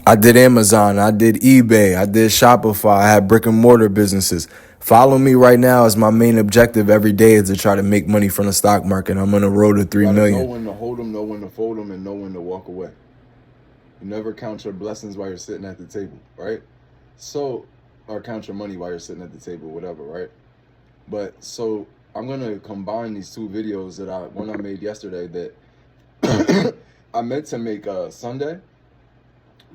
I did Amazon, I did eBay, I did Shopify, I had brick and mortar businesses. Follow me right now as my main objective every day is to try to make money from the stock market. I'm on the road to 3 Gotta know million. when to hold them, know when to fold them, and know when to walk away. You never count your blessings while you're sitting at the table, right? So, or count your money while you're sitting at the table, whatever, right? But so I'm gonna combine these two videos that one I made yesterday that I meant to make Sunday.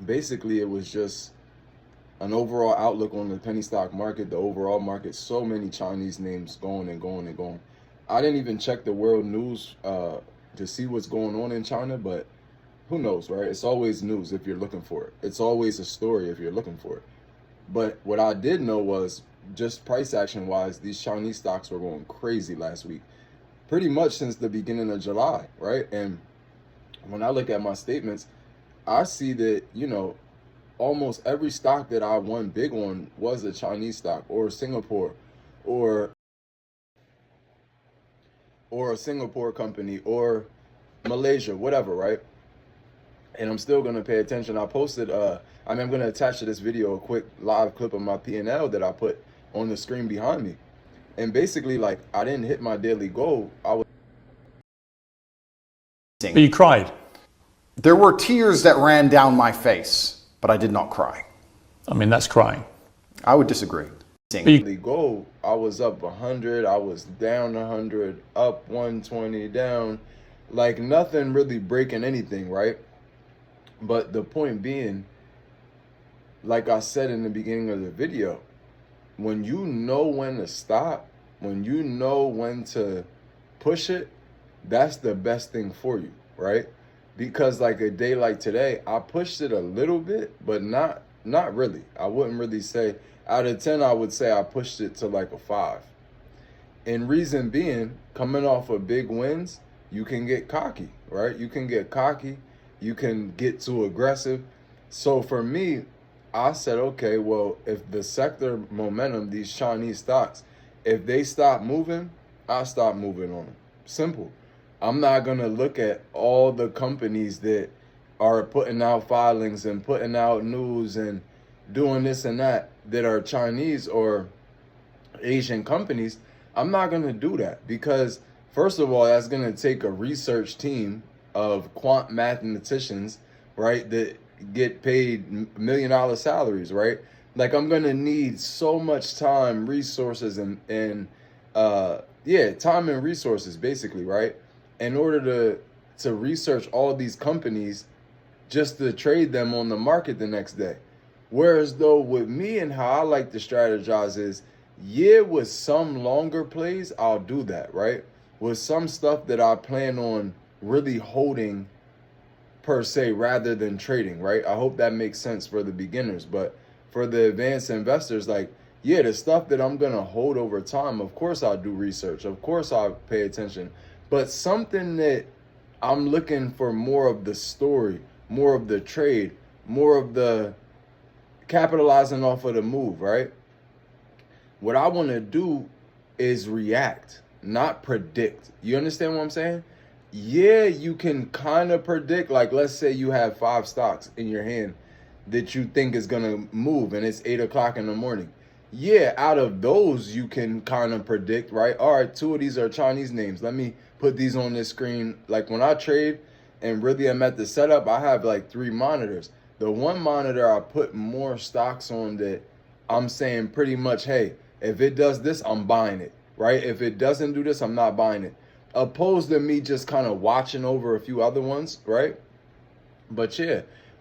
Basically, it was just an overall outlook on the penny stock market, the overall market. So many Chinese names going and going and going. I didn't even check the world news to see what's going on in China, but who knows, right? It's always news if you're looking for it. It's always a story if you're looking for it. But what I did know was just price action wise, these Chinese stocks were going crazy last week, pretty much since the beginning of July, right? And when I look at my statements, I see that, almost every stock that I won big on was a Chinese stock or Singapore or a Singapore company or Malaysia, whatever, right? And I'm still going to pay attention. I posted, I'm going to attach to this video a quick live clip of my P&L that I put on the screen behind me. And basically, like, I didn't hit my daily goal. But you cried. There were tears that ran down my face, but I did not cry. I mean, that's crying. I would disagree. Daily goal, I was up 100, I was down 100, up 120, down. Like, nothing really breaking anything, right? But the point being, like I said in the beginning of the video, when you know when to stop, when you know when to push it, that's the best thing for you, right? Because like a day like today, I pushed it a little bit, but not really. I wouldn't really say, out of 10, I would say I pushed it to like a 5. And reason being, coming off of big wins, you can get cocky, right? You can get cocky. You can get too aggressive. So for me, I said, okay, well, if the sector momentum, these Chinese stocks, if they stop moving, I stop moving on them. Simple. I'm not going to look at all the companies that are putting out filings and putting out news and doing this and that are Chinese or Asian companies. I'm not going to do that because, first of all, that's going to take a research team of quant mathematicians, right, that get paid $1 million salaries, right? Like, I'm going to need so much time, resources, and time and resources, basically, right? In order to research all these companies just to trade them on the market the next day. Whereas though with me and how I like to strategize is, with some longer plays, I'll do that, right? With some stuff that I plan on really holding per se rather than trading, right? I hope that makes sense for the beginners. But for the advanced investors, like, the stuff that I'm going to hold over time, of course I'll do research. Of course I'll pay attention. But something that I'm looking for more of the story, more of the trade, more of the capitalizing off of the move, right? What I want to do is react, not predict. You understand what I'm saying? You can kind of predict, like, let's say you have 5 stocks in your hand that you think is going to move and it's 8 o'clock in the morning. Out of those, you can kind of predict, right? All right, 2 of these are Chinese names. Let me put these on this screen. Like when I trade and really I'm at the setup, I have like 3 monitors. The one monitor I put more stocks on that I'm saying pretty much, hey, if it does this, I'm buying it, right? If it doesn't do this, I'm not buying it. Opposed to me just kind of watching over a few other ones, right? But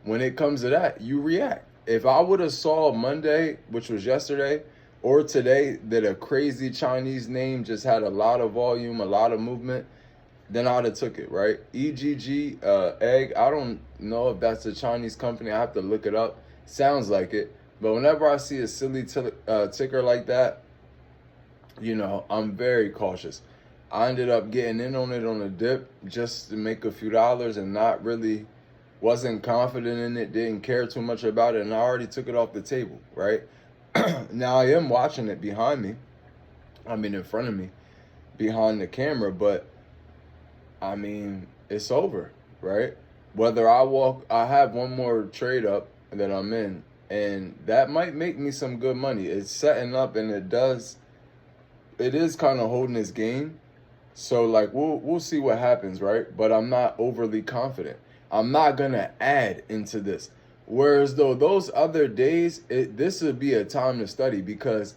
when it comes to that, you react. If I would have saw Monday, which was yesterday, or today, that a crazy Chinese name just had a lot of volume, a lot of movement, then I'd have took it, right? EGG, Egg, I don't know if that's a Chinese company. I have to look it up. Sounds like it. But whenever I see a silly ticker like that, I'm very cautious. I ended up getting in on it on a dip just to make a few dollars and wasn't confident in it, didn't care too much about it, and I already took it off the table, right? Now I am watching it behind me. I mean, in front of me, behind the camera, but it's over, right? Whether I have one more trade up, that I'm in, and that might make me some good money. It's setting up, and it is kind of holding its game. So like we'll see what happens, right? But I'm not overly confident. I'm not gonna add into this. Whereas though those other days, this would be a time to study, because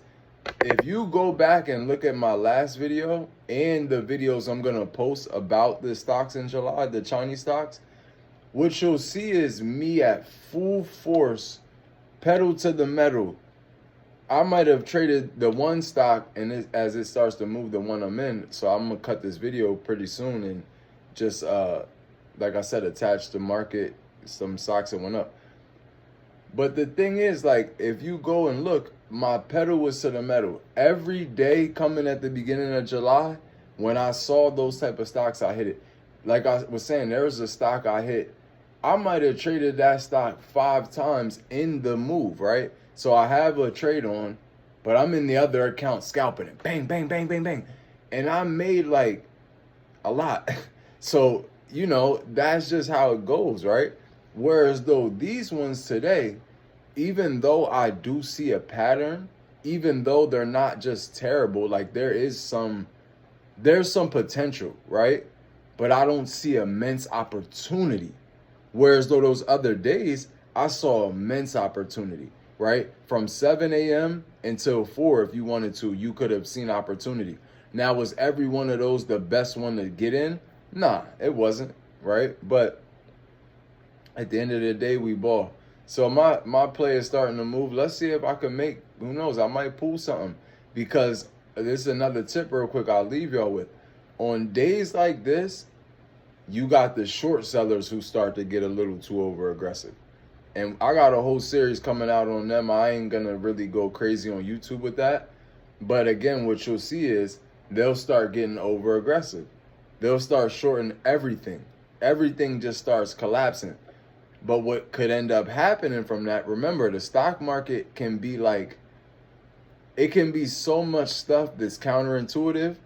if you go back and look at my last video and the videos I'm gonna post about the stocks in July, the Chinese stocks, what you'll see is me at full force, pedal to the metal. I might have traded the one stock, and as it starts to move, the one I'm in. So I'm gonna cut this video pretty soon and just like I said, attach the market, some stocks that went up. But the thing is, like, if you go and look, my pedal was to the metal. Every day coming at the beginning of July, when I saw those type of stocks, I hit it. Like I was saying, there was a stock I hit. I might have traded that stock 5 times in the move, right? So I have a trade on, but I'm in the other account scalping it. Bang, bang, bang, bang, bang. And I made like a lot. So, you know, that's just how it goes, right? Whereas though these ones today, even though I do see a pattern, even though they're not just terrible, like there's some potential, right? But I don't see immense opportunity. Whereas though those other days, I saw immense opportunity, right? From 7 a.m. until 4, if you wanted to, you could have seen opportunity. Now, was every one of those the best one to get in? Nah, it wasn't, right? But at the end of the day, we ball. So my play is starting to move. Let's see if I can make, who knows, I might pull something. Because this is another tip real quick I'll leave y'all with. On days like this, you got the short sellers who start to get a little too over aggressive. And I got a whole series coming out on them. I ain't going to really go crazy on YouTube with that. But again, what you'll see is they'll start getting over aggressive. They'll start shorting everything. Everything just starts collapsing. But what could end up happening from that, remember, the stock market can be like, it can be so much stuff that's counterintuitive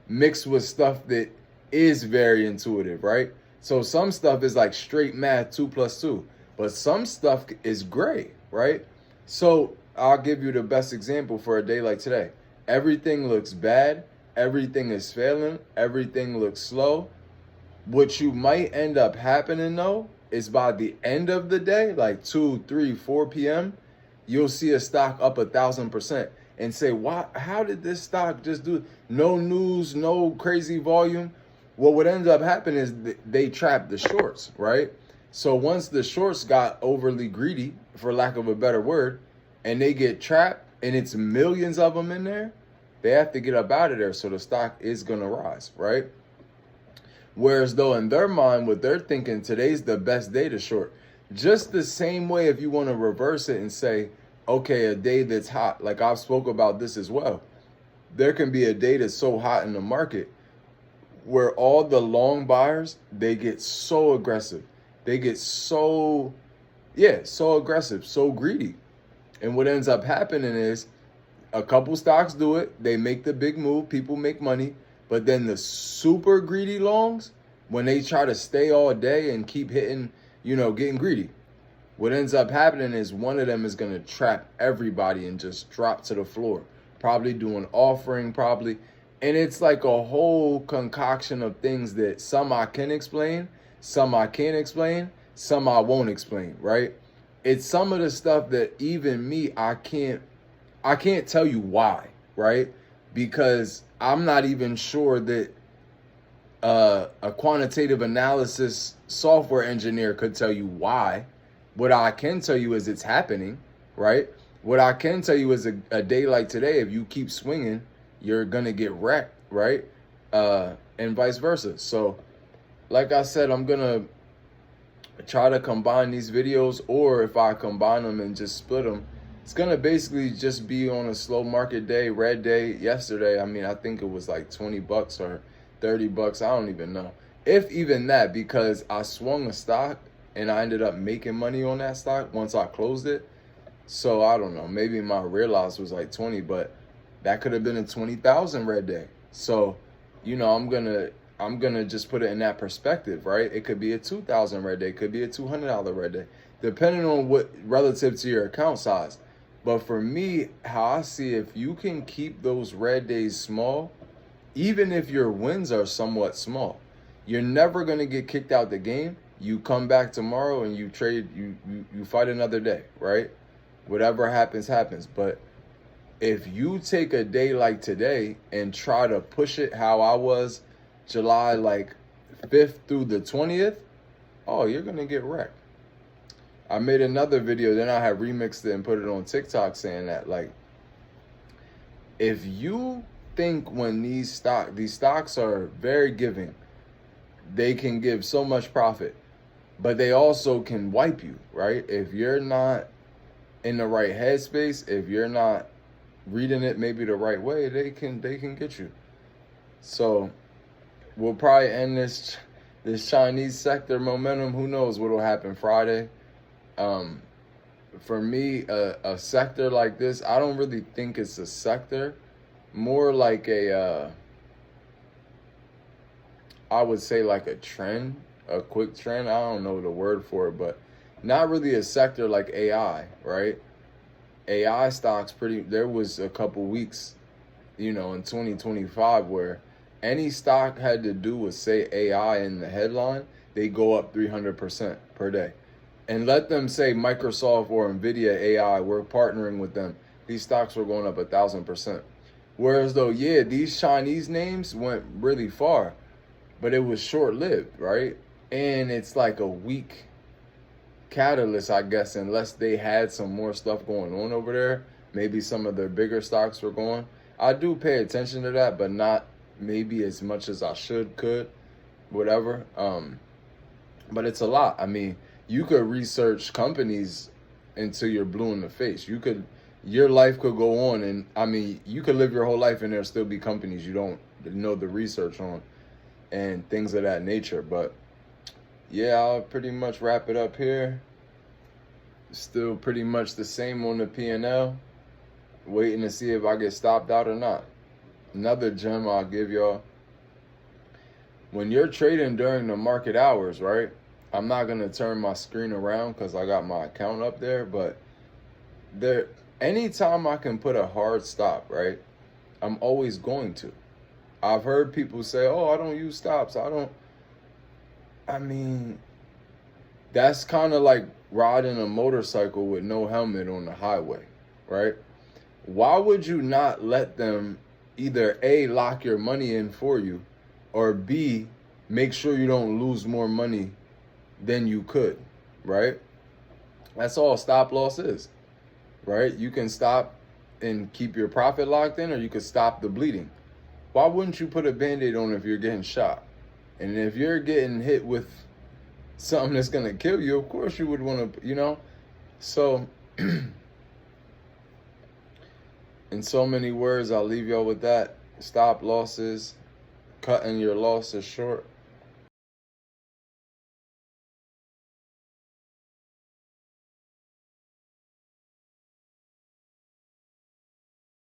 mixed with stuff that is very intuitive, right? So some stuff is like straight math, 2 + 2. But some stuff is gray, right? So I'll give you the best example for a day like today. Everything looks bad. Everything is failing. Everything looks slow. What you might end up happening, though, is by the end of the day, like 2, 3, 4 p.m., you'll see a stock up 1,000% and say, "Why? How did this stock just do? No news, no crazy volume." Well, what ends up happening is they trap the shorts, right? So once the shorts got overly greedy, for lack of a better word, and they get trapped, and it's millions of them in there, they have to get up out of there. So the stock is going to rise, right? Whereas though in their mind, what they're thinking, today's the best day to short. Just the same way, if you want to reverse it and say, okay, a day that's hot, like I've spoke about this as well. There can be a day that's so hot in the market where all the long buyers, they get so aggressive. They get so aggressive, so greedy. And what ends up happening is a couple stocks do it. They make the big move. People make money. But then the super greedy longs, when they try to stay all day and keep hitting, getting greedy, what ends up happening is one of them is going to trap everybody and just drop to the floor. Probably do an offering, probably. And it's like a whole concoction of things that some I can explain, some I can't explain, some I won't explain, right? It's some of the stuff that even me, I can't tell you why, right? Because I'm not even sure that a quantitative analysis software engineer could tell you why. What I can tell you is it's happening, right? What I can tell you is a day like today, if you keep swinging, you're going to get wrecked, right? And vice versa. So, like I said, I'm going to try to combine these videos, or if I combine them and just split them, it's going to basically just be on a slow market day, red day. Yesterday, I mean, I think it was like $20 or $30. I don't even know. If even that, because I swung a stock and I ended up making money on that stock once I closed it. So I don't know, maybe my realized was like 20, but that could have been a 20,000 red day. So, I'm gonna just put it in that perspective, right? It could be a 2,000 red day, it could be a $200 red day. depending on what relative to your account size. But for me, how I see, if you can keep those red days small, even if your wins are somewhat small, you're never going to get kicked out the game. You come back tomorrow and you trade, you fight another day, right? Whatever happens, happens. But if you take a day like today and try to push it how I was July like 5th through the 20th, oh, you're going to get wrecked. I made another video, then I had remixed it and put it on TikTok saying that, like, if you think when these stocks are very giving, they can give so much profit, but they also can wipe you, right? If you're not in the right headspace, if you're not reading it maybe the right way, they can get you. So we'll probably end this Chinese sector momentum. Who knows what'll happen Friday? For me, a sector like this, I don't really think it's a sector, more like I would say like a trend, a quick trend. I don't know the word for it, but not really a sector like AI, right? AI stocks there was a couple weeks, in 2025 where any stock had to do with, say, AI in the headline, they go up 300% per day. And let them say Microsoft or Nvidia AI, we're partnering with them, these stocks were going up 1,000%. Whereas though, yeah, these Chinese names went really far, but it was short-lived, right? And it's like a weak catalyst, I guess, unless they had some more stuff going on over there. Maybe some of their bigger stocks were going. I do pay attention to that, but not maybe as much as I could, whatever. But it's a lot. I mean, you could research companies until you're blue in the face. Your life could go on, and I mean, you could live your whole life and there still be companies you don't know the research on and things of that nature. But yeah, I'll pretty much wrap it up here. Still pretty much the same on the P&L. Waiting to see if I get stopped out or not. Another gem I'll give y'all. When you're trading during the market hours, right? I'm not going to turn my screen around because I got my account up there, but anytime I can put a hard stop, right? I'm always going to. I've heard people say, oh, I don't use stops. I mean, that's kind of like riding a motorcycle with no helmet on the highway, right? Why would you not let them either A, lock your money in for you, or B, make sure you don't lose more money than you could, right? That's all stop loss is, right? You can stop and keep your profit locked in, or you could stop the bleeding. Why wouldn't you put a Band-Aid on if you're getting shot? And if you're getting hit with something that's going to kill you, of course you would want to, So, in so many words, I'll leave y'all with that. Stop losses, cutting your losses short.